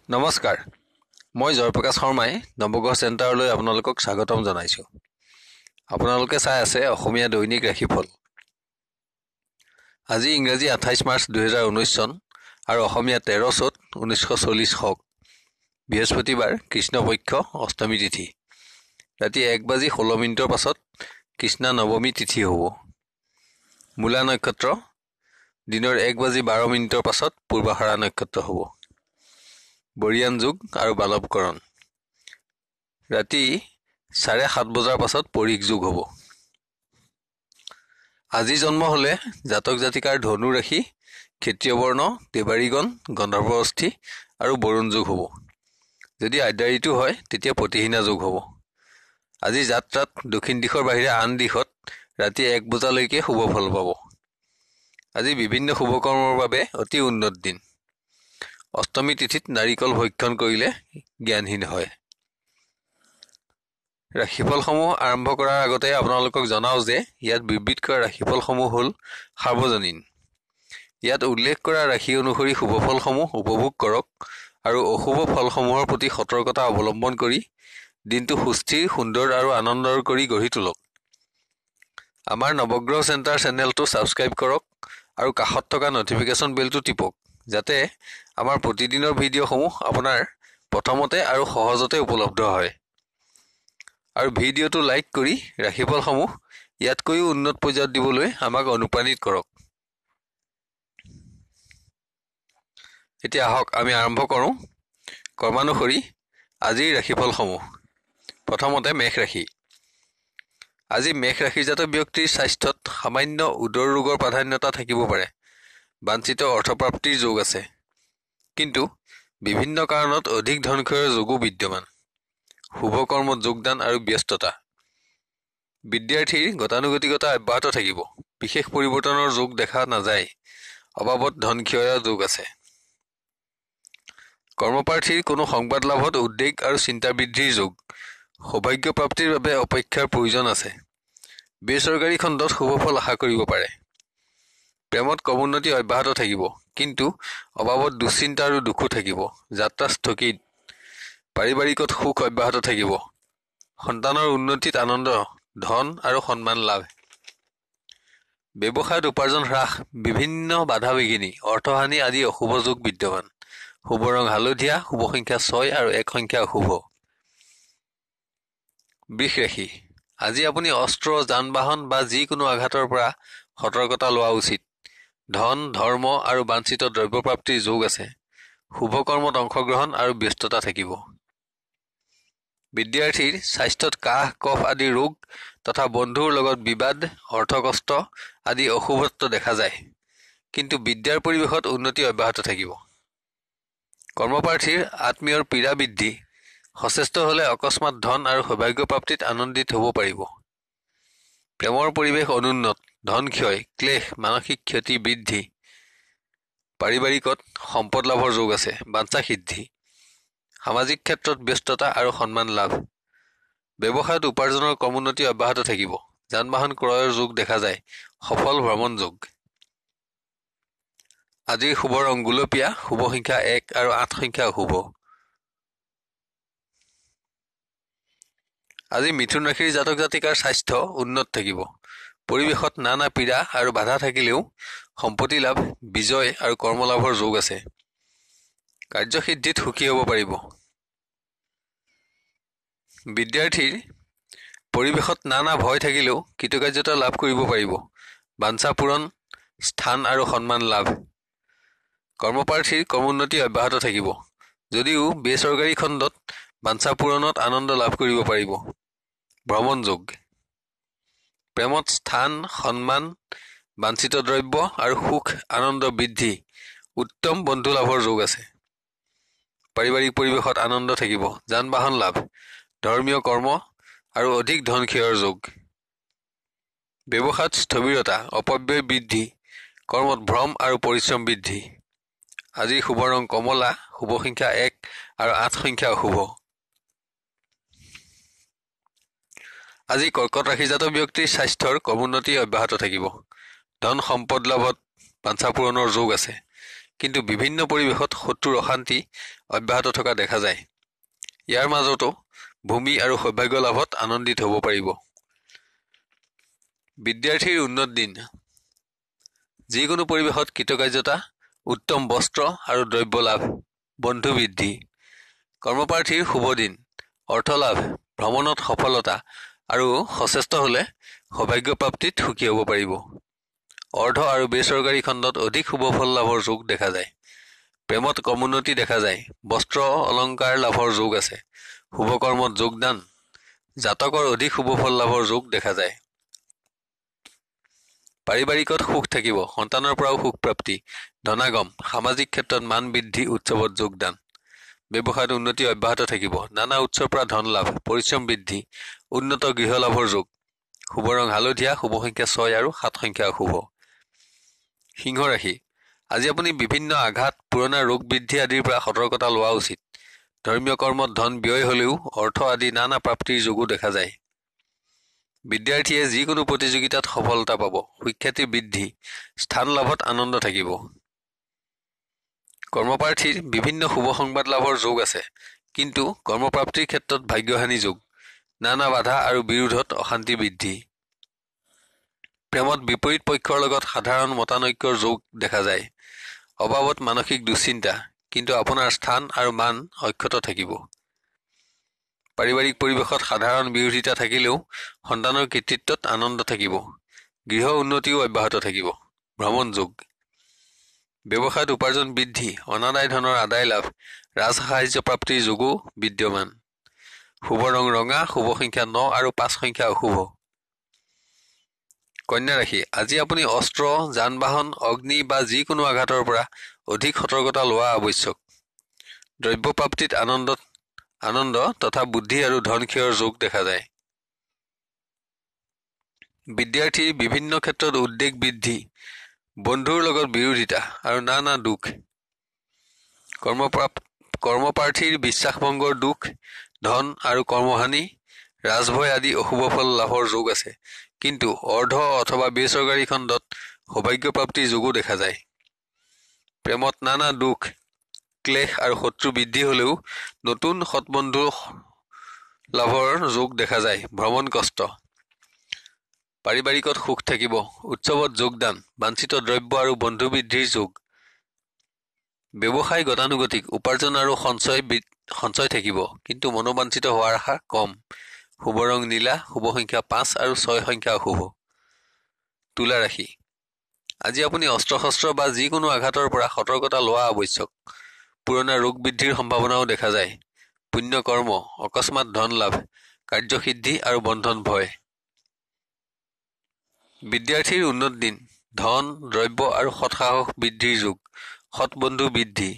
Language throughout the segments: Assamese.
নমস্কাৰ, মই জয়প্ৰকাশ শৰ্মাই নৱগ্ৰহ চেণ্টাৰলৈ আপোনালোকক স্বাগতম জনাইছোঁ। আপোনালোকে চাই আছে অসমীয়া দৈনিক ৰাশিফল। আজি ইংৰাজী 28 মাৰ্চ 2019 চন আৰু অসমীয়া 13 চ'ত 1940 শক। বৃহস্পতিবাৰ, কৃষ্ণপক্ষ, অষ্টমী তিথি। ৰাতি 1:16 পাছত কৃষ্ণা নৱমী তিথি হ'ব। মূলা নক্ষত্ৰ দিনৰ 1:12 পাছত পূৰ্বাষাঢ়া নক্ষত্ৰ হ'ব। বৰিয়ান যুগ আৰু বালৱকৰণ ৰাতি 7:30 পাছত পৰীখ যুগ হ'ব। আজি জন্ম হ'লে জাতক জাতিকাৰ ধনু ৰাশি, ক্ষেত্ৰীয় বৰ্ণ, দেৱাৰীগণ, গন্ধৰ্ব অস্থি আৰু বৰুণ যুগ হ'ব। যদি আদ্যা ঋতু হয় তেতিয়া প্ৰতিহীনা যুগ হ'ব। আজি যাত্ৰাত দক্ষিণ দিশৰ বাহিৰে আন দিশত ৰাতি 1 বজালৈকে শুভ ফল পাব। আজি বিভিন্ন শুভকৰ্মৰ বাবে অতি উন্নত দিন। অষ্টমী তিথিত নাৰিকল ভক্ষণ কৰিলে জ্ঞানহীন হয়। ৰাশিফলসমূহ আৰম্ভ কৰাৰ আগতে আপোনালোকক জনাওঁ যে ইয়াত বিবৃত কৰা ৰাশিফলসমূহ হ'ল সাৰ্বজনীন। ইয়াত উল্লেখ কৰা ৰাশি অনুসৰি শুভফলসমূহ উপভোগ কৰক আৰু অশুভ ফলসমূহৰ প্ৰতি সতৰ্কতা অৱলম্বন কৰি দিনটো সুস্থিৰ, সুন্দৰ আৰু আনন্দৰ কৰি গঢ়ি তোলক। আমাৰ নৱগ্ৰহ চেণ্টাৰ চেনেলটো ছাবস্ক্ৰাইব কৰক আৰু কাষত থকা নটিফিকেশ্যন বেলটো টিপক, যাতে আমাৰ প্ৰতিদিনৰ ভিডিঅ'সমূহ আপোনাৰ প্ৰথমতে আৰু সহজতে উপলব্ধ হয়। আৰু ভিডিঅ'টো লাইক কৰি ৰাশিফলসমূহ ইয়াতকৈও উন্নত পৰ্যায়ত দিবলৈ আমাক অনুপ্ৰাণিত কৰক। এতিয়া আহক আমি আৰম্ভ কৰোঁ কৰ্মানুসৰি আজিৰ ৰাশিফলসমূহ। প্ৰথমতে মেষ ৰাশি। আজি মেষ ৰাশিজাত ব্যক্তিৰ স্বাস্থ্যত সামান্য উদৰ ৰোগৰ প্ৰাধান্যতা থাকিব পাৰে। বাঞ্ছিত অৰ্থপ্ৰাপ্তিৰ যোগ আছে, কিন্তু বিভিন্ন কাৰণত অধিক ধনক্ষয়ৰ যোগো বিদ্যমান। শুভকৰ্মত যোগদান আৰু ব্যস্ততা। বিদ্যাৰ্থীৰ গতানুগতিকতা অব্যাহত থাকিব। বিশেষ পৰিৱৰ্তনৰ যোগ দেখা নাযায়। অবাবত ধনক্ষয়ৰ যোগ আছে। কৰ্মপ্ৰাৰ্থীৰ কোনো সংবাদ লাভত উদ্বেগ আৰু চিন্তা বৃদ্ধিৰ যোগ। সৌভাগ্য প্ৰাপ্তিৰ বাবে অপেক্ষাৰ প্ৰয়োজন আছে। বেচৰকাৰী খণ্ডত শুভফল আশা কৰিব পাৰে। প্ৰেমত ক্ৰমোন্নতি অব্যাহত থাকিব, কিন্তু অবাবত দুশ্চিন্তা আৰু দুখো থাকিব। যাত্ৰা স্থগিত। পাৰিবাৰিকত সুখ অব্যাহত থাকিব। সন্তানৰ উন্নতিত আনন্দ, ধন আৰু সন্মান লাভ। ব্যৱসায়ত উপাৰ্জন হ্ৰাস, বিভিন্ন বাধা বিঘিনি, অৰ্থহানি আদি অশুভ যোগ বিদ্যমান। শুভ ৰং হালধীয়া, শুভ সংখ্যা 6 আৰু 1 সংখ্যা অশুভ। বৃষ ৰাশি। আজি আপুনি অস্ত্ৰ, যান বাহন বা যিকোনো আঘাতৰ পৰা সতৰ্কতা লোৱা উচিত। ধন, ধৰ্ম আৰু বাঞ্ছিত দ্ৰব্যপ্ৰাপ্তিৰ যোগ আছে। শুভকৰ্মত অংশগ্ৰহণ আৰু ব্যস্ততা থাকিব। বিদ্যাৰ্থীৰ স্বাস্থ্যত কাহ, কফ আদি ৰোগ তথা বন্ধুৰ লগত বিবাদ, অৰ্থকষ্ট আদি অশুভত্ব দেখা যায়, কিন্তু বিদ্যাৰ পৰিৱেশত উন্নতি অব্যাহত থাকিব। কৰ্মপ্ৰাৰ্থীৰ আত্মীয়ৰ পীড়া বৃদ্ধি। সচেষ্ট হ'লে অকস্মাত ধন আৰু সৌভাগ্য প্ৰাপ্তিত আনন্দিত হ'ব পাৰিব। প্ৰেমৰ পৰিৱেশ অনুন্নত, ধনক্ষয়, ক্লেশ, মানসিক ক্ষতি বৃদ্ধি। পাৰিবাৰিকত সম্পদ লাভৰ যোগ আছে। বাঞ্ছা সিদ্ধি। সামাজিক ক্ষেত্ৰত ব্যস্ততা আৰু সন্মান লাভ। ব্যৱসায়ত উপাৰ্জনৰ ক্ৰমোন্নতি অব্যাহত থাকিব। যান বাহন ক্ৰয়ৰ যোগ দেখা যায়। সফল ভ্ৰমণ যোগ। আজিৰ শুভ ৰং গুলপীয়া, শুভ সংখ্যা 1 আৰু 8 সংখ্যা অশুভ। আজি মিথুন ৰাশিৰ জাতক জাতিকাৰ স্বাস্থ্য উন্নত থাকিব। পৰিৱেশত নানা পীড়া আৰু বাধা থাকিলেও সম্পত্তি লাভ, বিজয় আৰু কৰ্মলাভৰ যোগ আছে। কাৰ্যসিদ্ধিত সুখী হ'ব পাৰিব। বিদ্যাৰ্থীৰ পৰিৱেশত নানা ভয় থাকিলেও কৃতকাৰ্যতা লাভ কৰিব পাৰিব। বাঞ্ছা পূৰণ, স্থান আৰু সন্মান লাভ। কৰ্মপ্ৰাৰ্থীৰ ক্ৰমোন্নতি অব্যাহত থাকিব, যদিও বেচৰকাৰী খণ্ডত বাঞ্ছা পূৰণত আনন্দ লাভ কৰিব পাৰিব। ভ্ৰমণ যোগ। প্ৰেমত স্থান, সন্মান, বাঞ্ছিত দ্ৰব্য আৰু সুখ আনন্দ বৃদ্ধি। উত্তম বন্ধু লাভৰ যোগ আছে। পাৰিবাৰিক পৰিৱেশত আনন্দ থাকিব। যান বাহন লাভ, ধৰ্মীয় কৰ্ম আৰু অধিক ধনক্ষয়ৰ যোগ। ব্যৱসায়ত স্থবিৰতা, অপব্যয় বৃদ্ধি, কৰ্মত ভ্ৰম আৰু পৰিশ্ৰম বৃদ্ধি। আজিৰ শুভ ৰং কমলা, শুভ সংখ্যা 1 আৰু 8 সংখ্যা অশুভ। আজি কৰ্কট ৰাশিজাত ব্যক্তিৰ স্বাস্থ্যৰ ক্ৰমোন্নতি অব্যাহত থাকিব। ধন সম্পদ লাভত বাঞ্ছা পূৰণৰ যোগ আছে, কিন্তু বিভিন্ন পৰিৱেশত শত্ৰুৰ অশান্তি অব্যাহত থকা দেখা যায়। ইয়াৰ মাজতো ভূমি আৰু সৌভাগ্য লাভত আনন্দিত হ'ব পাৰিব। বিদ্যাৰ্থীৰ উন্নত দিন। যিকোনো পৰিৱেশত কৃতকাৰ্যতা, উত্তম বস্ত্ৰ আৰু দ্ৰব্য লাভ, বন্ধু বৃদ্ধি। কৰ্মপ্ৰাৰ্থীৰ শুভ দিন, অৰ্থ লাভ, ভ্ৰমণত সফলতা আৰু সচেষ্ট হ'লে সৌভাগ্য প্ৰাপ্তিত সুখী হ'ব পাৰিব। অৰ্ধ আৰু বেচৰকাৰী খণ্ডত অধিক শুভ ফল লাভৰ যোগ দেখা যায়। প্ৰেমত ক্ৰমোন্নতি দেখা যায়। বস্ত্ৰ অলংকাৰ লাভৰ যোগ আছে। শুভ কৰ্মত যোগদান, জাতকৰ অধিক শুভ ফল লাভৰ যোগ দেখা যায়। পাৰিবাৰিকত সুখ থাকিব, সন্তানৰ পৰাও সুখ প্ৰাপ্তি, ধনাগম, সামাজিক ক্ষেত্ৰত মান বৃদ্ধি, উৎসৱত যোগদান। ব্যৱসায়ত উন্নতি অব্যাহত থাকিব। নানা উৎসৰ পৰা ধন লাভ, পৰিশ্ৰম বৃদ্ধি, উন্নত গৃহ লাভৰ যোগ। শুভ ৰং হালধীয়া, শুভ সংখ্যা 6 আৰু 7 সংখ্যা অশুভ। সিংহ ৰাশি। আজি আপুনি বিভিন্ন আঘাত, পুৰণা ৰোগ বৃদ্ধি আদিৰ পৰা সতৰ্কতা লোৱা উচিত। ধৰ্মীয় কৰ্মত ধন ব্যয় হ'লেও অৰ্থ আদি নানা প্ৰাপ্তিৰ যোগো দেখা যায়। বিদ্যাৰ্থীয়ে যিকোনো প্ৰতিযোগিতাত সফলতা পাব, সুখ্যাতি বৃদ্ধি, স্থান লাভত আনন্দ থাকিব। কৰ্মপ্ৰাৰ্থীৰ বিভিন্ন শুভ সংবাদ লাভৰ যোগ আছে, কিন্তু কৰ্মপ্ৰাপ্তিৰ ক্ষেত্ৰত ভাগ্যহানি যোগ, নানা বাধা আৰু বিৰোধত অশান্তি বৃদ্ধি। প্ৰেমত বিপৰীত পক্ষৰ লগত সাধাৰণ মতানৈক্যৰ যোগ দেখা যায়। অভাৱত মানসিক দুশ্চিন্তা, কিন্তু আপোনাৰ স্থান আৰু মান অক্ষত থাকিব। পাৰিবাৰিক পৰিৱেশত সাধাৰণ বিৰোধিতা থাকিলেও সন্তানৰ কৃতিত্বত আনন্দ থাকিব। গৃহ উন্নতিও অব্যাহত থাকিব। ভ্ৰমণ যোগ। ব্যৱসায়ত উপাৰ্জন বৃদ্ধি, অনাদায় ধনৰ আদায় লাভ, ৰাজ সাহায্য প্ৰাপ্তিৰ যোগো বিদ্যমান। শুভ ৰং ৰঙা, শুভ সংখ্যা 9 আৰু 5 সংখ্যা অশুভ। কন্যা ৰাশি। আজি আপুনি অস্ত্ৰ, যান বাহন, অগ্নি বা যিকোনো আঘাতৰ পৰা অধিক সতৰ্কতা লোৱা আৱশ্যক। দ্ৰব্য প্ৰাপ্তিত আনন্দ তথা বুদ্ধি আৰু ধন ক্ষয়ৰ যোগ দেখা যায়। বিদ্যাৰ্থীৰ বিভিন্ন ক্ষেত্ৰত উদ্বেগ বৃদ্ধি, বন্ধুৰ লগত বিৰোধিতা আৰু নানা দুখ। কৰ্মপ্ৰাৰ্থীৰ বিশ্বাসভংগৰ দুখ, ধন আৰু কৰ্মহানি, ৰাজভয় আদি অশুভ ফল লাভৰ যোগ আছে, কিন্তু অৰ্ধ অথবা বেচৰকাৰী খণ্ডত সৌভাগ্য প্ৰাপ্তিৰ যোগো দেখা যায়। প্ৰেমত নানা দুখ, ক্লেশ আৰু শত্ৰু বৃদ্ধি হ'লেও নতুন সৎবন্ধু লাভৰ যোগ দেখা যায়। ভ্ৰমণ কষ্ট। পাৰিবাৰিকত সুখ থাকিব, উৎসৱত যোগদান, বাঞ্ছিত দ্ৰব্য আৰু বন্ধু বৃদ্ধিৰ যোগ। ব্যৱসায় গতানুগতিক, উপাৰ্জন আৰু সঞ্চয় থাকিব, কিন্তু মনোবাঞ্ছিত হোৱাৰ আশা কম। শুভ ৰং নীলা, শুভ সংখ্যা 5 আৰু 6 সংখ্যা অশুভ। তুলা ৰাশি। আজি আপুনি অস্ত্ৰ শস্ত্ৰ বা যিকোনো আঘাতৰ পৰা সতৰ্কতা লোৱা আৱশ্যক। পুৰণা ৰোগ বৃদ্ধিৰ সম্ভাৱনাও দেখা যায়। পুণ্য কৰ্ম, অকস্মাৎ ধন লাভ, কাৰ্যসিদ্ধি আৰু বন্ধন ভয়। বিদ্যাৰ্থীৰ উন্নত দিন, ধন, দ্ৰব্য আৰু সৎসাহস বৃদ্ধিৰ যোগ, সৎবন্ধু বৃদ্ধি।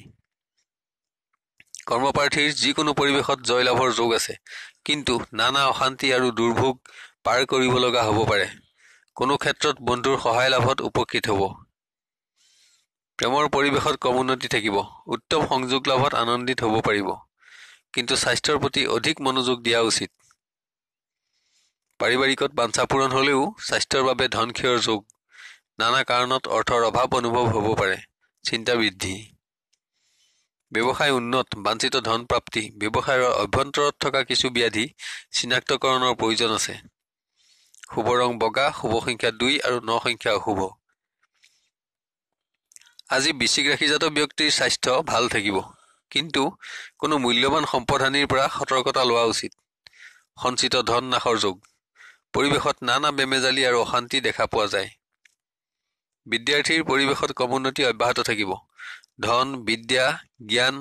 কৰ্মপ্ৰাৰ্থীৰ যিকোনো পৰিৱেশত জয়লাভৰ যোগ আছে, কিন্তু নানা অশান্তি আৰু দুৰ্ভোগ পাৰ কৰিব লগা হ'ব পাৰে। কোনো ক্ষেত্ৰত বন্ধুৰ সহায় লাভত উপকৃত হ'ব। প্ৰেমৰ পৰিৱেশত ক্ৰমোন্নতি থাকিব, উত্তম সংযোগ লাভত আনন্দিত হ'ব পাৰিব, কিন্তু স্বাস্থ্যৰ প্ৰতি অধিক মনোযোগ দিয়া উচিত। পাৰিবাৰিকত বাঞ্ছা পূৰণ হ'লেও স্বাস্থ্যৰ বাবে ধন ক্ষয়ৰ যোগ, নানা কাৰণত অৰ্থৰ অভাৱ অনুভৱ হ'ব পাৰে, চিন্তা বৃদ্ধি। ব্যৱসায় উন্নত, বাঞ্ছিত ধন প্ৰাপ্তি, ব্যৱসায়ৰ অভ্যন্তৰত থকা কিছু ব্যাধি চিনাক্তকৰণৰ প্ৰয়োজন আছে। শুভ ৰং বগা, শুভ সংখ্যা 2 আৰু 9 সংখ্যা অশুভ। আজি বৃশ্চিক ৰাশিজাত ব্যক্তিৰ স্বাস্থ্য ভাল থাকিব, কিন্তু কোনো মূল্যৱান সম্পদ হানিৰ পৰা সতৰ্কতা লোৱা উচিত। সঞ্চিত ধন নাশৰ যোগ, পৰিৱেশত নানা বেমেজালি আৰু অশান্তি দেখা পোৱা যায়। বিদ্যাৰ্থীৰ পৰিৱেশত ক্ৰমোন্নতি অব্যাহত থাকিব। ধন, বিদ্যা, জ্ঞান,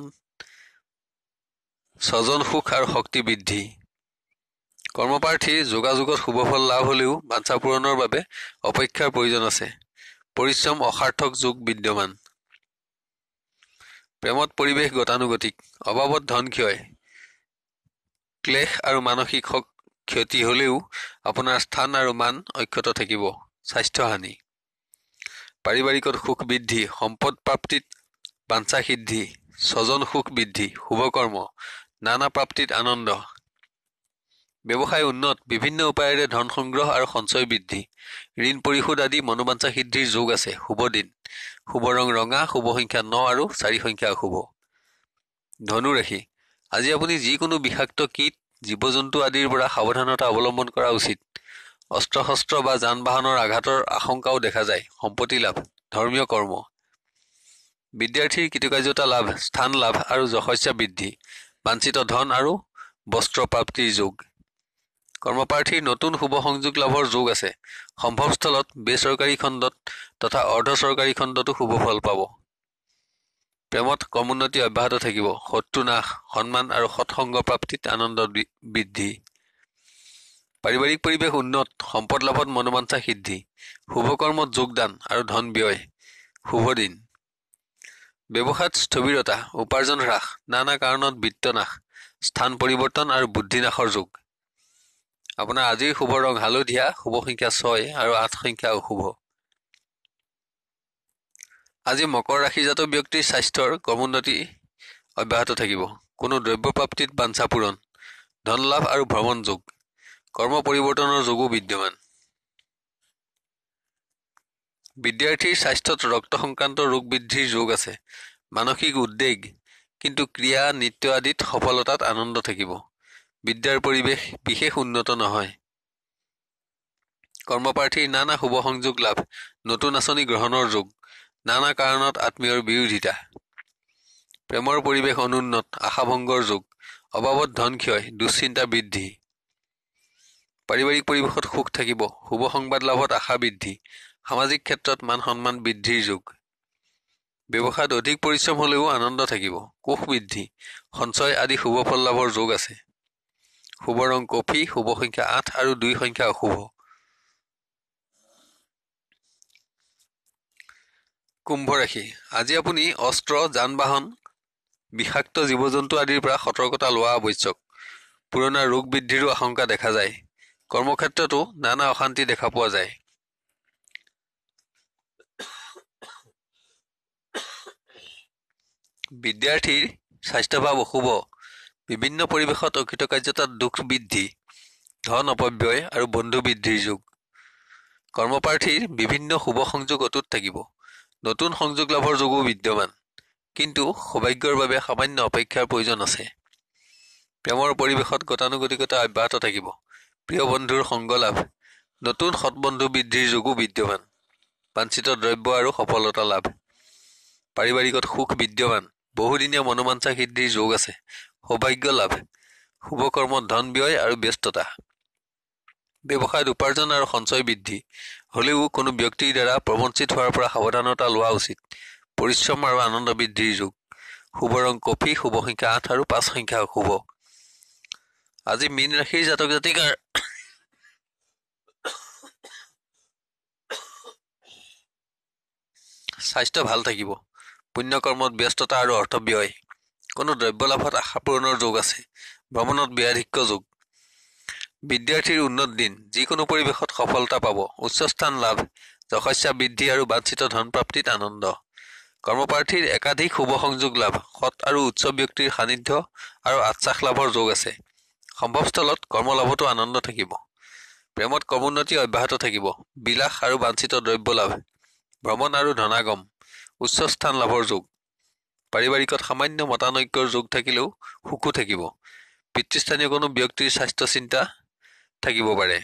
স্বজন সুখ আৰু শক্তি বৃদ্ধি। কৰ্মপ্ৰাৰ্থীৰ যোগাযোগত শুভফল লাভ হ'লেও বাঞ্ছা পূৰণৰ বাবে অপেক্ষাৰ প্ৰয়োজন আছে। পৰিশ্ৰম অসাৰ্থক যোগ বিদ্যমান। প্ৰেমত পৰিৱেশ গতানুগতিক, অভাৱত ধন ক্ষয়, ক্লেশ আৰু মানসিক ক্ষতি হ'লেও আপোনাৰ স্থান আৰু মান অক্ষত থাকিব। স্বাস্থ্যহানি। পাৰিবাৰিকত সুখ বৃদ্ধি, সম্পদ প্ৰাপ্তিত বাঞ্ছা সিদ্ধি, স্বজন সুখ বৃদ্ধি, শুভকৰ্ম, নানা প্ৰাপ্তিত আনন্দ। ব্যৱসায় উন্নত, বিভিন্ন উপায়েৰে ধন সংগ্ৰহ আৰু সঞ্চয় বৃদ্ধি, ঋণ পৰিশোধ আদি মনোবাঞ্ছা সিদ্ধিৰ যোগ আছে। শুভ দিন, শুভ ৰং ৰঙা, শুভ সংখ্যা 9 আৰু 4 সংখ্যা অশুভ। ধনু ৰাশি, আজি আপুনি যিকোনো বিষাক্ত কীট, জীৱ-জন্তু আদিৰ পৰা সাৱধানতা অৱলম্বন কৰা উচিত। অস্ত্ৰ-শস্ত্ৰ বা যান-বাহনৰ আঘাতৰ আশংকাও দেখা যায়। সম্পত্তি লাভ, ধৰ্মীয় কৰ্ম। বিদ্যাৰ্থীৰ কৃতকাৰ্যতা লাভ, স্থান লাভ আৰু যশস্যা বৃদ্ধি, বাঞ্ছিত ধন আৰু বস্ত্ৰ প্ৰাপ্তিৰ যোগ। কৰ্মপ্ৰাৰ্থীৰ নতুন শুভ সংযোগ লাভৰ যোগ আছে। সম্ভৱস্থলত বেচৰকাৰী খণ্ডত তথা অৰ্ধ চৰকাৰী খণ্ডতো শুভ ফল পাব। প্ৰেমত ক্ৰমোন্নতি অব্যাহত থাকিব। শত্ৰু নাশ, সন্মান আৰু সৎসংগ প্ৰাপ্তিত আনন্দ বৃদ্ধি। পাৰিবাৰিক পৰিৱেশ উন্নত, সম্পদ লাভত মনোবাঞ্ছা সিদ্ধি, শুভ কৰ্মত যোগদান আৰু ধন ব্যয়। শুভ দিন। ব্যৱসায়ত স্থবিৰতা, উপাৰ্জন হ্ৰাস, নানা কাৰণত বিত্ত নাশ, স্থান পৰিৱৰ্তন আৰু বুদ্ধিনাশৰ যোগ। আপোনাৰ আজিৰ শুভ ৰং হালধীয়া, শুভ সংখ্যা 6 আৰু 8 সংখ্যা অশুভ। আজি মকৰ ৰাশিজাত ব্যক্তিৰ স্বাস্থ্যৰ ক্ৰমোন্নতি অব্যাহত থাকিব। কোনো দ্ৰব্য প্ৰাপ্তিত বাঞ্ছা পূৰণ, ধন লাভ আৰু ভ্ৰমণ যোগ। কৰ্ম পৰিৱৰ্তনৰ যোগো বিদ্যমান। বিদ্যাৰ্থীৰ স্বাস্থ্যত ৰক্ত সংক্ৰান্ত ৰোগ বৃদ্ধিৰ যোগ আছে। মানসিক উদ্বেগ, কিন্তু ক্ৰিয়া নৃত্য আদিত সফলতাত আনন্দ থাকিব। বিদ্যাৰ পৰিৱেশ বিশেষ উন্নত নহয়। কৰ্মপ্ৰাৰ্থীৰ নানা শুভ সংযোগ লাভ, নতুন আঁচনি গ্ৰহণৰ যোগ, নানা কাৰণত আত্মীয়ৰ বিৰোধিতা। প্ৰেমৰ পৰিৱেশ অনুন্নত, আশাভংগৰ যোগ, অবাবত ধন ক্ষয়, দুশ্চিন্তা বৃদ্ধি। পাৰিবাৰিক পৰিৱেশত সুখ থাকিব। শুভ সংবাদ লাভত আশা বৃদ্ধি, সামাজিক ক্ষেত্ৰত মান সন্মান বৃদ্ধিৰ যোগ। ব্যৱসায়ত অধিক পৰিশ্ৰম হলেও আনন্দ থাকিব। কোষ বৃদ্ধি, সঞ্চয় আদি শুভ ফল লাভৰ যোগ আছে। শুভ ৰং কফি, শুভ সংখ্যা 8 আৰু 2 সংখ্যা অশুভ। কুম্ভ ৰাশি, আজি আপুনি অস্ত্ৰ, যান-বাহন, বিষাক্ত জীৱ-জন্তু আদিৰ পৰা সতৰ্কতা লোৱা আৱশ্যক। পুৰণা ৰোগ বৃদ্ধিৰো আশংকা দেখা যায়। কৰ্মক্ষেত্ৰতো নানা অশান্তি দেখা পোৱা যায়। বিদ্যাৰ্থীৰ স্বাস্থ্যভাৱ অশুভ, বিভিন্ন পৰিৱেশত অকৃতকাৰ্যতাত দুখ বৃদ্ধি, ধন অপব্যয় আৰু বন্ধু বৃদ্ধিৰ যোগ। কৰ্মপ্ৰাৰ্থীৰ বিভিন্ন শুভ সংযোগ অটুট থাকিব। নতুন সংযোগ লাভৰ যোগো বিদ্যমান, কিন্তু সৌভাগ্যৰ বাবে সামান্য অপেক্ষাৰ প্ৰয়োজন আছে। প্ৰেমৰ পৰিৱেশত গতানুগতিকতা অব্যাহত থাকিব। প্ৰিয় বন্ধুৰ সংগ লাভ, নতুন সৎবন্ধু বৃদ্ধিৰ যোগো বিদ্যমান। বাঞ্ছিত দ্ৰব্য আৰু সফলতা লাভ। পাৰিবাৰিকত সুখ বিদ্যমান। বহুদিনীয়া মনোবাঞ্ছা সিদ্ধিৰ যোগ আছে। সৌভাগ্য লাভ, শুভ কৰ্মত ধন ব্যয় আৰু ব্যস্ততা। ব্যৱসায়ত উপাৰ্জন আৰু সঞ্চয় বৃদ্ধি, হলেও কোনো ব্যক্তিৰ দ্বাৰা প্ৰবঞ্চিত হোৱাৰ পৰা সাৱধানতা লোৱা উচিত। পৰিশ্ৰম আৰু আনন্দ বৃদ্ধিৰ যোগ। শুভ ৰং কফি, শুভ সংখ্যা 8 আৰু 5 সংখ্যা অশুভ। আজি মীন ৰাশিৰ জাতক জাতিকাৰ স্বাস্থ্য ভাল থাকিব। পুণ্যকৰ্মত ব্যস্ততা আৰু অৰ্থ ব্যয়। কোনো দ্ৰব্য লাভত আশা পূৰণৰ যোগ আছে। ভ্ৰমণত ব্যয়াধিক্য যোগ। বিদ্যাৰ্থীৰ উন্নত দিন, যিকোনো পৰিৱেশত সফলতা পাব। উচ্চ স্থান লাভ, যশস্যা বৃদ্ধি আৰু বাঞ্ছিত ধন প্ৰাপ্তিত আনন্দ। কৰ্মপ্ৰাৰ্থীৰ একাধিক শুভ সংযোগ লাভ, সৎ আৰু উচ্চ ব্যক্তিৰ সান্নিধ্য আৰু আশ্বাস লাভৰ যোগ আছে। সম্ভৱস্থলত কৰ্মলাভতো আনন্দ থাকিব। প্ৰেমত ক্ৰমোন্নতি অব্যাহত থাকিব। বিলাস আৰু বাঞ্ছিত দ্ৰব্য লাভ, ভ্ৰমণ আৰু ধনাগম, উচ্চ স্থান লাভৰ যোগ। পাৰিবাৰিকত সামান্য মতানৈক্যৰ যোগ থাকিলেও সুখো থাকিব। পিতৃস্থানীয় কোনো ব্যক্তিৰ স্বাস্থ্য চিন্তা থাকিব পাৰে।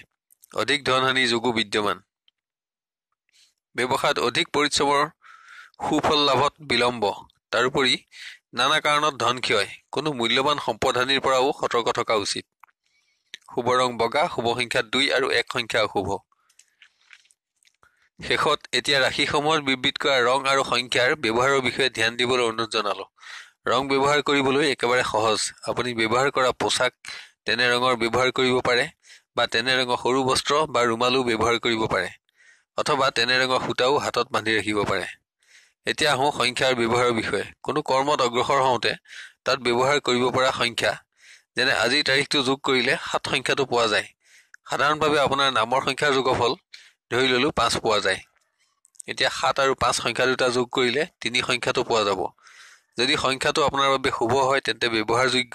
অধিক ধনহানি যোগো বিদ্যমান। ব্যৱসায়ত অধিক পৰিশ্ৰমৰ সুফল লাভত বিলম্ব। তাৰোপৰি নানা কাৰণত ধন ক্ষয়, কোনো মূল্যৱান সম্পদ হানিৰ পৰাও সতৰ্ক থকা উচিত। শুভ ৰং বগা, শুভ সংখ্যা 2 আৰু 1 সংখ্যা অশুভ। শেষত এতিয়া ৰাশিসমূহত বিবৃত কৰা ৰং আৰু সংখ্যাৰ ব্যৱহাৰৰ বিষয়ে ধ্যান দিবলৈ অনুৰোধ জনালো। ৰং ব্যৱহাৰ কৰিবলৈ একেবাৰে সহজ। আপুনি ব্যৱহাৰ কৰা পোছাক তেনে ৰঙৰ ব্যৱহাৰ কৰিব পাৰে, বা তেনে ৰঙৰ সৰু বস্ত্ৰ বা ৰুমালো ব্যৱহাৰ কৰিব পাৰে, অথবা তেনে ৰঙৰ সূতাও হাতত বান্ধি ৰাখিব পাৰে। এতিয়া আহোঁ সংখ্যাৰ ব্যৱহাৰৰ বিষয়ে। কোনো কৰ্মত অগ্ৰসৰ হওঁতে তাত ব্যৱহাৰ কৰিব পৰা সংখ্যা, যেনে আজিৰ তাৰিখটো যোগ কৰিলে 7 সংখ্যাটো পোৱা যায়। সাধাৰণভাৱে আপোনাৰ নামৰ সংখ্যাৰ যোগফল ধৰি ললো 5 পোৱা যায়। এতিয়া 7 আৰু 5 সংখ্যা দুটা যোগ কৰিলে 3 সংখ্যাটো পোৱা যাব। যদি সংখ্যাটো আপোনাৰ বাবে শুভ হয় তেন্তে ব্যৱহাৰযোগ্য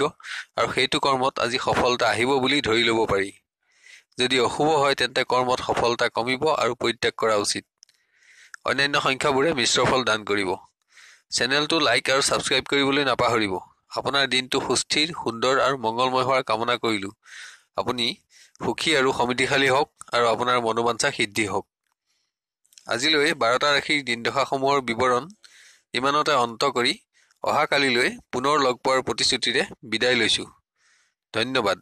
আৰু সেইটো কৰ্মত আজি সফলতা আহিব বুলি ধৰি ল'ব পাৰি। যদি অশুভ হয় তেন্তে কৰ্মত সফলতা কমিব আৰু পৰিত্যাগ কৰা উচিত। অন্যান্য সংখ্যাবোৰে মিশ্ৰ ফল দান কৰিব। চেনেলটো লাইক আৰু ছাবস্ক্ৰাইব কৰিবলৈ নাপাহৰিব। আপোনাৰ দিনটো সুস্থিৰ, সুন্দৰ আৰু মংগলময় হোৱাৰ কামনা কৰিলোঁ। আপুনি সুখী আৰু সমৃদ্ধিশালী হওক আৰু আপোনাৰ মনোবাঞ্ছা সিদ্ধি হওক। আজিলৈ 12টা ৰাশিৰ দিনদশাসমূহৰ বিৱৰণ ইমানতে অন্ত কৰি অহাকালিলৈ পুনৰ লগ পোৱাৰ প্ৰতিশ্ৰুতিৰে বিদায় লৈছোঁ। ধন্যবাদ।